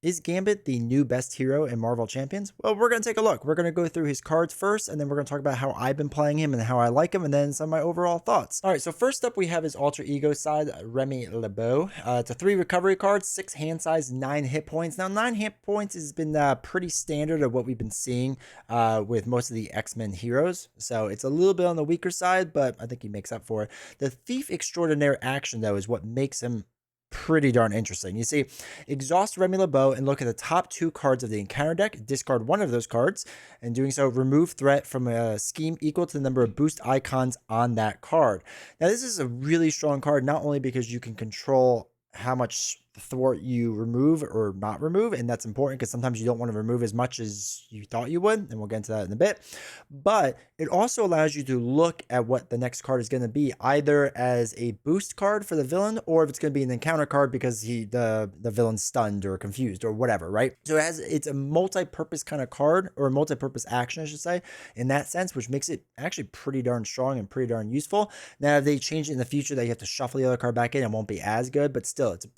Is Gambit the new best hero in Marvel Champions? Well, we're going to take a look. We're going to go through his cards first, and then we're going to talk about how I've been playing him and how I like him, and then some of my overall thoughts. All right, so first up, we have his alter ego side, Remy LeBeau. It's a 3 recovery card, 6 hand size, 9 hit points. Now, 9 hit points has been pretty standard of what we've been seeing with most of the X-Men heroes. So it's a little bit on the weaker side, but I think he makes up for it. The Thief Extraordinaire action, though, is what makes him pretty darn interesting. You see, exhaust Remy LeBeau and look at the top 2 cards of the encounter deck, discard one of those cards, and doing so, remove threat from a scheme equal to the number of boost icons on that card. Now, this is a really strong card, not only because you can control how much thwart you remove or not remove, and that's important because sometimes you don't want to remove as much as you thought you would, and we'll get into that in a bit, but it also allows you to look at what the next card is going to be, either as a boost card for the villain, or if it's going to be an encounter card because the villain's stunned or confused or whatever, right? So it's a multi-purpose kind of card, or a multi-purpose action, I should say, in that sense, which makes it actually pretty darn strong and pretty darn useful. Now, if they change it in the future that you have to shuffle the other card back in, it won't be as good, but still, it's a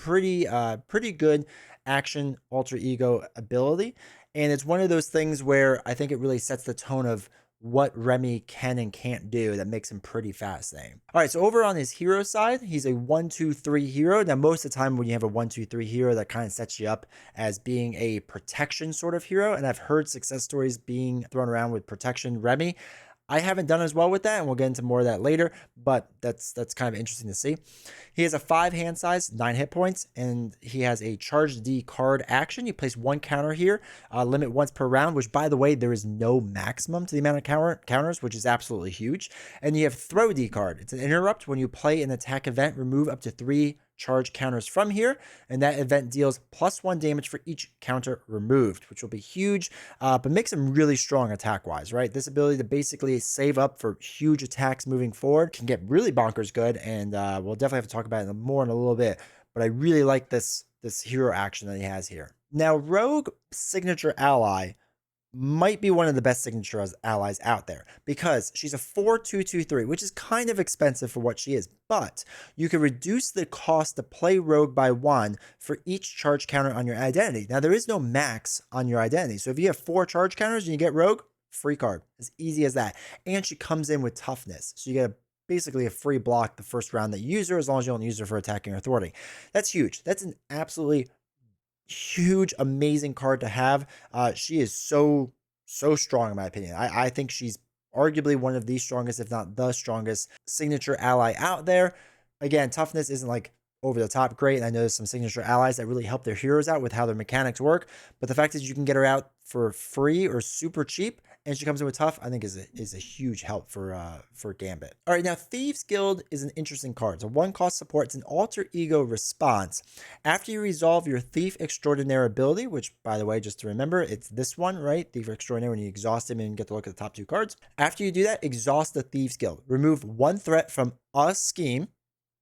pretty good action alter ego ability, and it's one of those things where I think it really sets the tone of what Remy can and can't do that makes him pretty fascinating. All right, so over on his hero side, he's a 1-2-3 hero. Now, most of the time when you have a 1-2-3 hero, that kind of sets you up as being a protection sort of hero, and I've heard success stories being thrown around with protection Remy. I haven't done as well with that, and we'll get into more of that later, but that's kind of interesting to see. He has a 5 hand size, 9 hit points, and he has a charge D card action. You place 1 counter here, limit once per round, which, by the way, there is no maximum to the amount of counters, which is absolutely huge. And you have throw D card. It's an interrupt. When you play an attack event, remove up to 3 charge counters from here, and that event deals +1 damage for each counter removed, which will be huge, but makes him really strong attack wise, right? This ability to basically save up for huge attacks moving forward can get really bonkers good, and we'll definitely have to talk about it more in a little bit, but I really like this hero action that he has here. Now, Rogue Signature Ally might be one of the best signature allies out there because she's a 4-2-2-3, which is kind of expensive for what she is, but you can reduce the cost to play Rogue by 1 for each charge counter on your identity. Now, there is no max on your identity, so if you have 4 charge counters and you get Rogue, free card, as easy as that. And she comes in with toughness, so you get basically a free block the first round that you use her, as long as you don't use her for attacking or thwarting. That's huge. That's an absolutely huge, amazing card to have. She is so strong in my opinion. I think she's arguably one of the strongest, if not the strongest signature ally out there. Again, toughness isn't like over the top great, and I know there's some signature allies that really help their heroes out with how their mechanics work, but the fact that you can get her out for free or super cheap and she comes in with tough, I think is a huge help for Gambit. All right, now Thieves Guild is an interesting card. It's a 1-cost support. It's an alter ego response. After you resolve your Thief Extraordinaire ability, which, by the way, just to remember, it's this one, right? Thief Extraordinaire, when you exhaust him and get to look at the top 2 cards. After you do that, exhaust the Thieves Guild. Remove 1 threat from a scheme,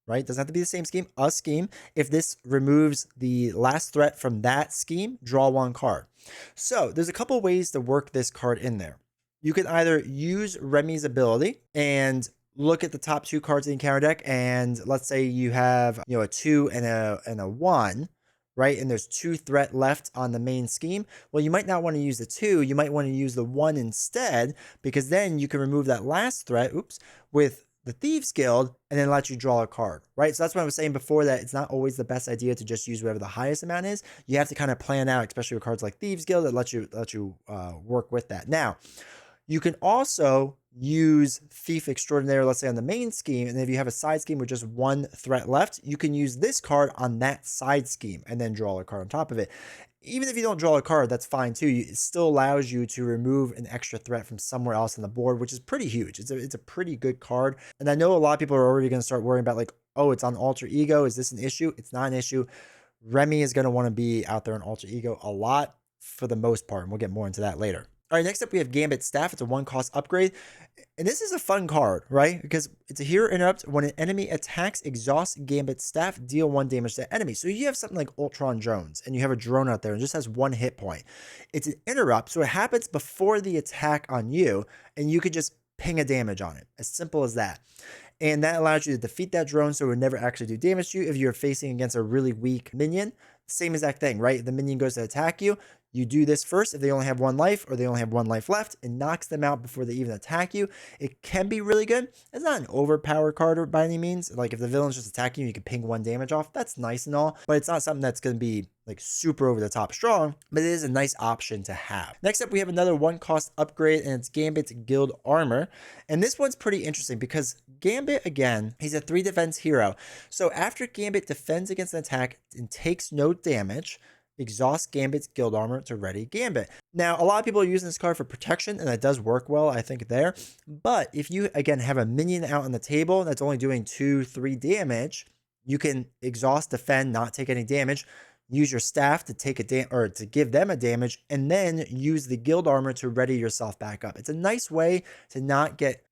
right? Doesn't have to be the same scheme, a scheme. If this removes the last threat from that scheme, draw 1 card. So there's a couple ways to work this card in there. You can either use Remy's ability and look at the top 2 cards in the encounter deck, and let's say you have, a 2 and a 1, right? And there's 2 threat left on the main scheme. Well, you might not want to use the 2. You might want to use the 1 instead, because then you can remove that last threat, with the Thieves Guild, and then let you draw a card, right? So that's what I was saying before, that it's not always the best idea to just use whatever the highest amount is. You have to kind of plan out, especially with cards like Thieves Guild, that let you work with that. Now, you can also use Thief Extraordinaire, let's say on the main scheme, and if you have a side scheme with just 1 threat left, you can use this card on that side scheme and then draw a card on top of it. Even if you don't draw a card, that's fine too. It still allows you to remove an extra threat from somewhere else on the board, which is pretty huge. It's a pretty good card. And I know a lot of people are already going to start worrying about, like, oh, it's on alter ego. Is this an issue? It's not an issue. Remy is going to want to be out there on alter ego a lot for the most part, and we'll get more into that later. All right, next up we have Gambit Staff. It's a 1-cost upgrade. And this is a fun card, right? Because it's a hero interrupt. When an enemy attacks, exhaust Gambit Staff, deal 1 damage to the enemy. So you have something like Ultron drones, and you have a drone out there and just has 1 hit point. It's an interrupt, so it happens before the attack on you, and you could just ping a damage on it. As simple as that. and that allows you to defeat that drone so it would never actually do damage to you if you're facing against a really weak minion. Same exact thing, right? The minion goes to attack you. You do this first if they only have 1 life or they only have 1 life left. It knocks them out before they even attack you. It can be really good. It's not an overpowered card by any means. Like if the villain's just attacking you, you can ping 1 damage off. That's nice and all, but it's not something that's going to be like super over the top strong, but it is a nice option to have. Next up, we have another 1 cost upgrade, and it's Gambit's Guild Armor. And this one's pretty interesting because Gambit, again, he's a 3 defense hero. So after Gambit defends against an attack and takes no damage, exhaust Gambit's Guild Armor to ready Gambit. Now, a lot of people are using this card for protection, and that does work well, I think, there. But if you, again, have a minion out on the table that's only doing 2-3 damage, you can exhaust, defend, not take any damage, use your staff to take or to give them a damage, and then use the Guild Armor to ready yourself back up. It's a nice way to not get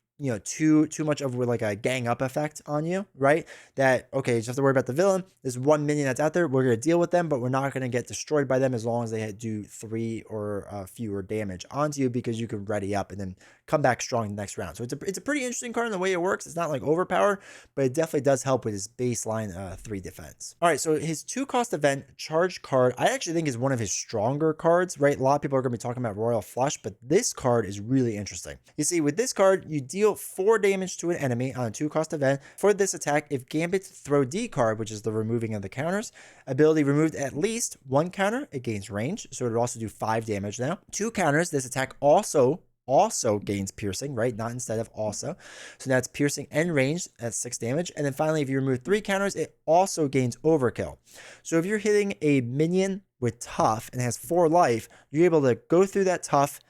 too much of like a gang up effect on you, right? That, okay, you just have to worry about the villain. There's 1 minion that's out there. We're going to deal with them, but we're not going to get destroyed by them as long as they do 3 or fewer damage onto you, because you can ready up and then come back strong the next round. So it's a pretty interesting card in the way it works. It's not like overpowered, but it definitely does help with his baseline 3 defense. All right, so his 2 cost event charge card, I actually think is one of his stronger cards, right? A lot of people are going to be talking about Royal Flush, but this card is really interesting. You see, with this card, you deal 4 damage to an enemy on a 2 cost event. For this attack, if Gambit's Throw D card, which is the removing of the counters, ability removed at least 1 counter, it gains range, so it would also do 5 damage now. 2 counters, this attack also gains piercing, right? Not instead of also. So now it's piercing and range at 6 damage. And then finally, if you remove 3 counters, it also gains overkill. So if you're hitting a minion with tough and has 4 life, you're able to go through that tough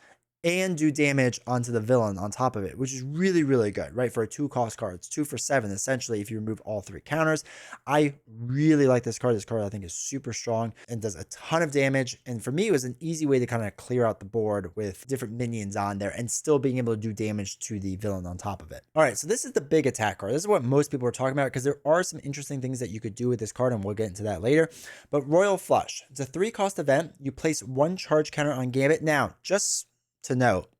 and do damage onto the villain on top of it, which is really, really good, right? For a 2 cost card, it's 2 for 7, essentially, if you remove all 3 counters. I really like this card. This card, I think, is super strong and does a ton of damage. And for me, it was an easy way to kind of clear out the board with different minions on there and still being able to do damage to the villain on top of it. All right, so this is the big attack card. This is what most people are talking about, because there are some interesting things that you could do with this card, and we'll get into that later. But Royal Flush, it's a 3 cost event. You place 1 charge counter on Gambit. Now, just to note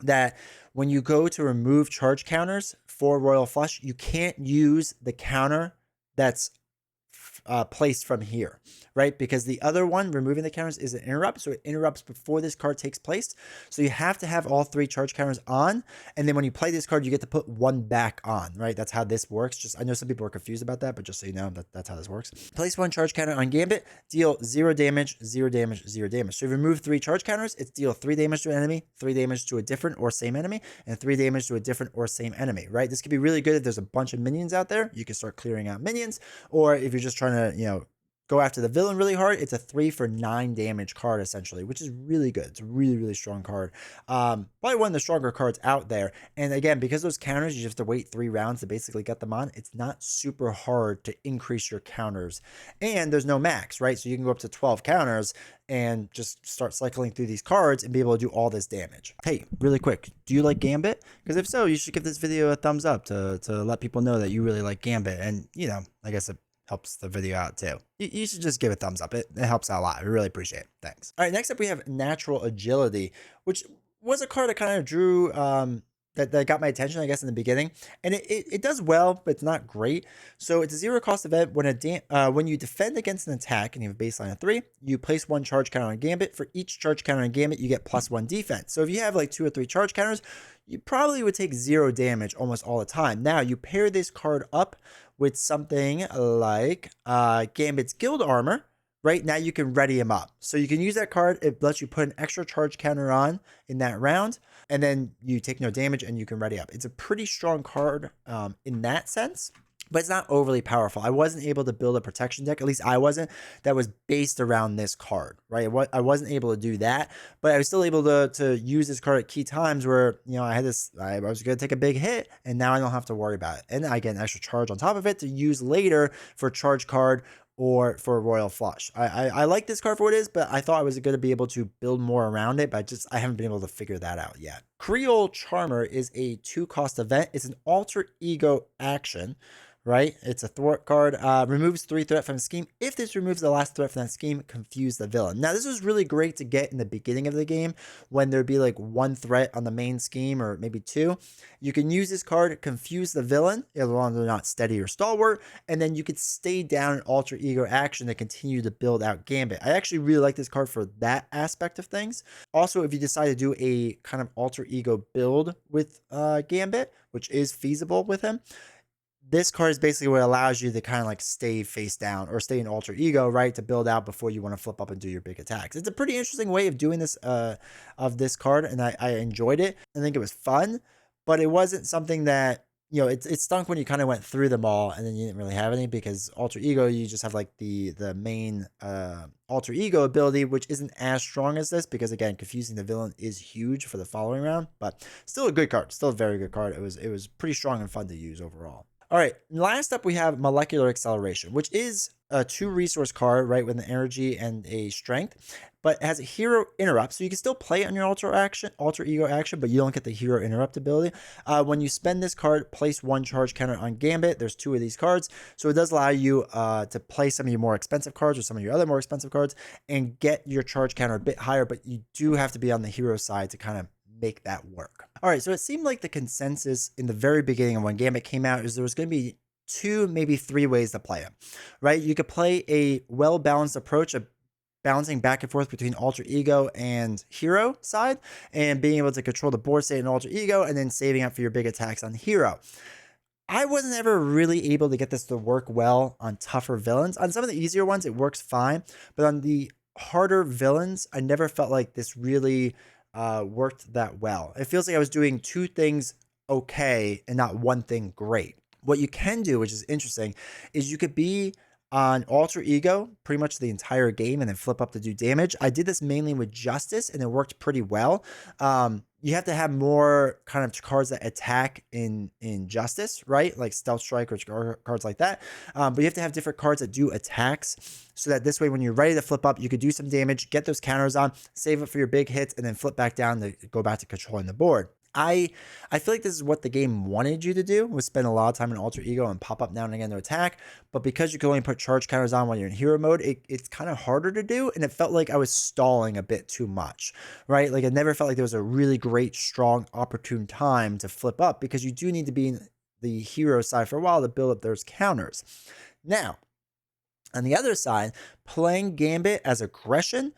that when you go to remove charge counters for Royal Flush, you can't use the counter that's placed from here, right? Because the other one, removing the counters, is an interrupt, so it interrupts before this card takes place. So you have to have all 3 charge counters on, and then when you play this card, you get to put 1 back on, right? That's how this works. Just, I know some people are confused about that, but just so you know, that's how this works. Place 1 charge counter on Gambit, deal 0 damage, 0 damage, 0 damage. So if you remove 3 charge counters, it's deal 3 damage to an enemy, 3 damage to a different or same enemy, and 3 damage to a different or same enemy, right? This could be really good if there's a bunch of minions out there. You can start clearing out minions, or if you're just trying to, go after the villain really hard, it's a 3 for 9 damage card, essentially, which is really good. It's a really, really strong card. Probably one of the stronger cards out there. And again, because those counters, you just have to wait 3 rounds to basically get them on. It's not super hard to increase your counters. And there's no max, right? So you can go up to 12 counters and just start cycling through these cards and be able to do all this damage. Hey, really quick, do you like Gambit? Because if so, you should give this video a thumbs up to let people know that you really like Gambit. And, I guess it helps the video out too. You should just give it a thumbs up. It helps out a lot. I really appreciate it. Thanks. All right, next up we have Natural Agility, which was a card that kind of drew that got my attention, I guess, in the beginning. And it does well, but it's not great. So it's a 0 cost event. When you defend against an attack and you have a baseline of 3, you place 1 charge counter on Gambit. For each charge counter on Gambit, you get +1 defense. So if you have like 2 or 3 charge counters, you probably would take 0 damage almost all the time. Now, you pair this card up with something like Gambit's Guild Armor. Right now, you can ready him up. So you can use that card. It lets you put an extra charge counter on in that round, and then you take no damage and you can ready up. It's a pretty strong card in that sense, but it's not overly powerful. I wasn't able to build a protection deck, at least I wasn't, that was based around this card, right? I wasn't able to do that, but I was still able to use this card at key times where, I was going to take a big hit, and now I don't have to worry about it. And I get an extra charge on top of it to use later for charge card or for Royal Flush. I like this card for what it is, but I thought I was going to be able to build more around it, but I haven't been able to figure that out yet. Creole Charmer is a 2 cost event. It's an alter ego action, right? It's a thwart card. Removes 3 threat from the scheme. If this removes the last threat from that scheme, confuse the villain. Now, this was really great to get in the beginning of the game when there'd be like 1 threat on the main scheme or maybe 2. You can use this card, confuse the villain, as long as they're not steady or stalwart, and then you could stay down in alter ego action to continue to build out Gambit. I actually really like this card for that aspect of things. Also, if you decide to do a kind of alter ego build with Gambit, which is feasible with him, this card is basically what allows you to kind of like stay face down or stay in alter ego, right? To build out before you want to flip up and do your big attacks. It's a pretty interesting way of doing this, of this card. And I enjoyed it. I think it was fun, but it wasn't something that, it stunk when you kind of went through them all and then you didn't really have any, because alter ego, you just have like the main, alter ego ability, which isn't as strong as this, because again, confusing the villain is huge for the following round, but still a good card, still a very good card. It was pretty strong and fun to use overall. All right, last up we have Molecular Acceleration, which is a 2 resource card, right, with an energy and a strength, but has a hero interrupt, so you can still play it on your alter ego action, but you don't get the hero interrupt ability. When you spend this card, place 1 charge counter on Gambit. There's 2 of these cards, so it does allow you to play some of your more expensive cards or some of your other more expensive cards and get your charge counter a bit higher, but you do have to be on the hero side to kind of make that work. All right, so it seemed like the consensus in the very beginning of when Gambit came out is there was going to be 2, maybe 3 ways to play it, right? You could play a well-balanced approach of bouncing back and forth between alter ego and hero side and being able to control the board state in alter ego and then saving up for your big attacks on hero. I wasn't ever really able to get this to work well on tougher villains. On some of the easier ones, it works fine, but on the harder villains, I never felt like this really worked that well. It feels like I was doing 2 things okay and not 1 thing great. What you can do, which is interesting, is you could be on alter ego pretty much the entire game and then flip up to do damage. I did this mainly with Justice and it worked pretty well. You have to have more kind of cards that attack in Justice, right? Like Stealth Strike or cards like that. But you have to have different cards that do attacks so that this way when you're ready to flip up, you could do some damage, get those counters on, save it for your big hits, and then flip back down to go back to controlling the board. I feel like this is what the game wanted you to do, was spend a lot of time in alter ego and pop up now and again to attack. But because you can only put charge counters on when you're in hero mode, it's kind of harder to do. And it felt like I was stalling a bit too much, right? Like I never felt like there was a really great, strong, opportune time to flip up, because you do need to be in the hero side for a while to build up those counters. Now, on the other side, playing Gambit as aggression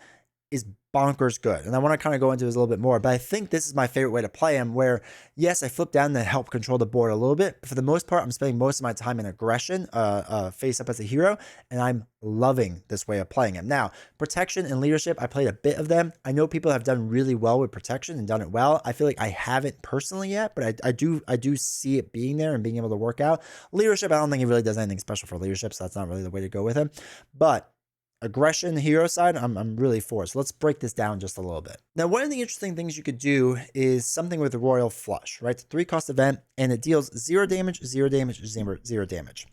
is bonkers good. And I want to kind of go into this a little bit more, but I think this is my favorite way to play him, where yes, I flip down to help control the board a little bit, but for the most part, I'm spending most of my time in aggression, face up as a hero, and I'm loving this way of playing him. Now, protection and leadership, I played a bit of them. I know people have done really well with protection and done it well. I feel like I haven't personally yet, but I do see it being there and being able to work out. Leadership, I don't think he really does anything special for leadership, so that's not really the way to go with him. But aggression, hero side, I'm really for. So let's break this down just a little bit. Now, one of the interesting things you could do is something with the Royal Flush, right? It's a 3-cost event, and it deals 0 damage, 0 damage, 0 damage.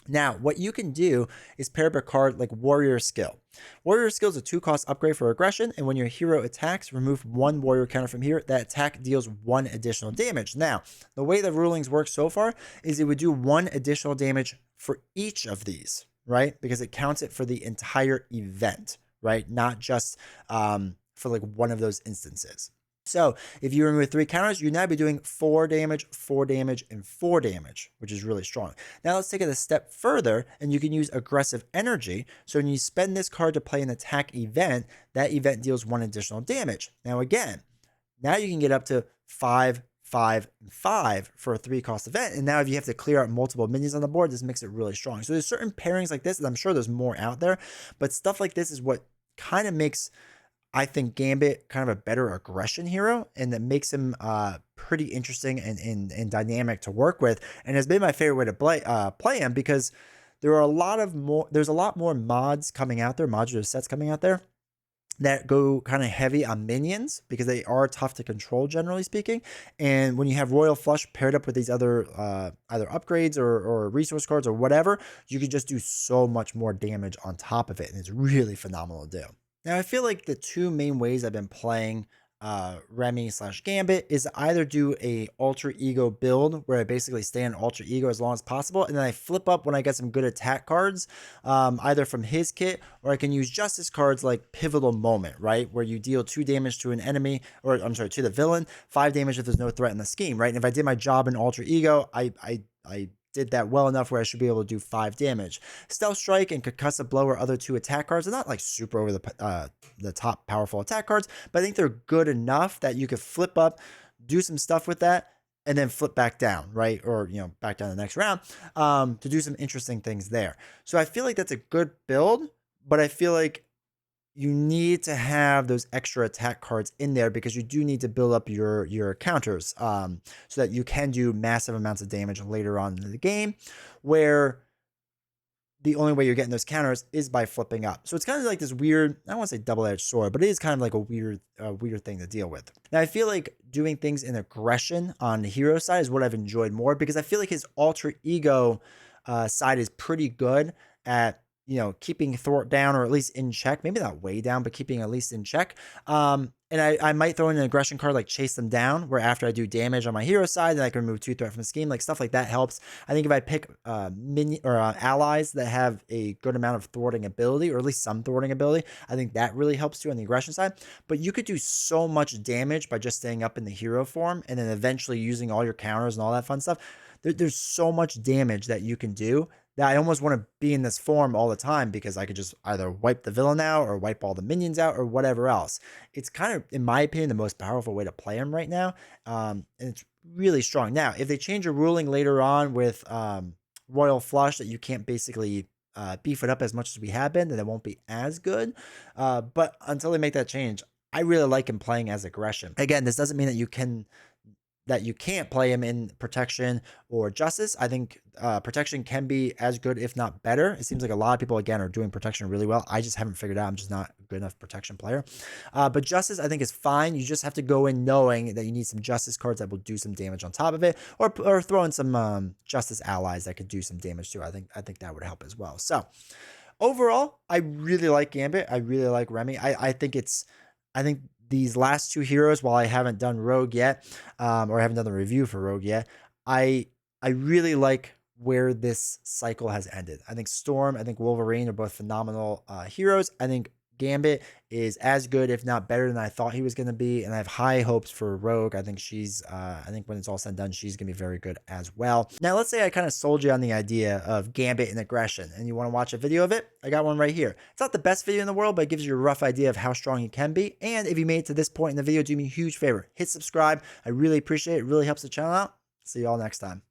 Now, what you can do is pair up a card like Warrior Skill. Warrior Skill is a 2-cost upgrade for aggression, and when your hero attacks, remove 1 warrior counter from here. That attack deals 1 additional damage. Now, the way the rulings work so far is it would do 1 additional damage for each of these, right? Because it counts it for the entire event, right? Not just for like one of those instances. So if you remove 3 counters, you now be doing 4 damage, 4 damage, and 4 damage, which is really strong. Now let's take it a step further, and you can use aggressive energy. So when you spend this card to play an attack event, that event deals 1 additional damage. Now again, now you can get up to 5, 5, and 5 for a 3-cost event. And now if you have to clear out multiple minions on the board, this makes it really strong. So there's certain pairings like this, and I'm sure there's more out there, but stuff like this is what kind of makes, I think, Gambit kind of a better aggression hero, and that makes him pretty interesting and dynamic to work with, and has been my favorite way to play him, because there's a lot more mods coming out there, modular sets coming out there that go kind of heavy on minions, because they are tough to control, generally speaking. And when you have Royal Flush paired up with these other either upgrades or resource cards or whatever, you can just do so much more damage on top of it, and it's really phenomenal to do. Now, I feel like the 2 main ways I've been playing Remy slash Gambit is either do a alter ego build where I basically stay in alter ego as long as possible, and then I flip up when I get some good attack cards, either from his kit, or I can use justice cards like Pivotal Moment, right, where you deal 2 damage to an enemy, or I'm sorry, to the villain, 5 damage if there's no threat in the scheme, right? And if I did my job in alter ego, I did that well enough where I should be able to do 5 damage. Stealth Strike and Concussive Blow are other 2 attack cards. They're not like super over the top powerful attack cards, but I think they're good enough that you could flip up, do some stuff with that, and then flip back down, right? Or, you know, back down the next round to do some interesting things there. So I feel like that's a good build, but I feel like you need to have those extra attack cards in there because you do need to build up your counters so that you can do massive amounts of damage later on in the game, where the only way you're getting those counters is by flipping up. So it's kind of like this weird, I don't want to say double-edged sword, but it is kind of like a weird thing to deal with. Now, I feel like doing things in aggression on the hero side is what I've enjoyed more, because I feel like his alter ego side is pretty good at, you know, keeping Thwart down, or at least in check. Maybe not way down, but keeping at least in check. And I might throw in an aggression card like Chase Them Down, where after I do damage on my hero side, then I can remove 2 threat from the scheme. Like stuff like that helps. I think if I pick minion or allies that have a good amount of thwarting ability, or at least some thwarting ability, I think that really helps too on the aggression side. But you could do so much damage by just staying up in the hero form, and then eventually using all your counters and all that fun stuff. There's so much damage that you can do that I almost want to be in this form all the time, because I could just either wipe the villain out or wipe all the minions out or whatever else. It's kind of, in my opinion, the most powerful way to play him right now. And it's really strong. Now, if they change a ruling later on with Royal Flush that you can't basically beef it up as much as we have been, then it won't be as good. But until they make that change, I really like him playing as aggression. Again, this doesn't mean that you can't play him in protection or justice. I think protection can be as good, if not better. It seems like a lot of people, again, are doing protection really well. I just haven't figured out. I'm just not a good enough protection player. But justice, I think, is fine. You just have to go in knowing that you need some justice cards that will do some damage on top of it, or throw in some justice allies that could do some damage too. I think that would help as well. So overall, I really like Gambit. I really like Remy. I think these last 2 heroes, while I haven't done Rogue yet, or I haven't done the review for Rogue yet, I really like where this cycle has ended. I think Storm, I think Wolverine are both phenomenal heroes. I think Gambit is as good, if not better, than I thought he was going to be, and I have high hopes for Rogue. I think I think when it's all said and done, she's going to be very good as well. Now, let's say I kind of sold you on the idea of Gambit and aggression, and you want to watch a video of it. I got one right here. It's not the best video in the world, but it gives you a rough idea of how strong he can be. And if you made it to this point in the video, do me a huge favor. Hit subscribe. I really appreciate it. It really helps the channel out. See you all next time.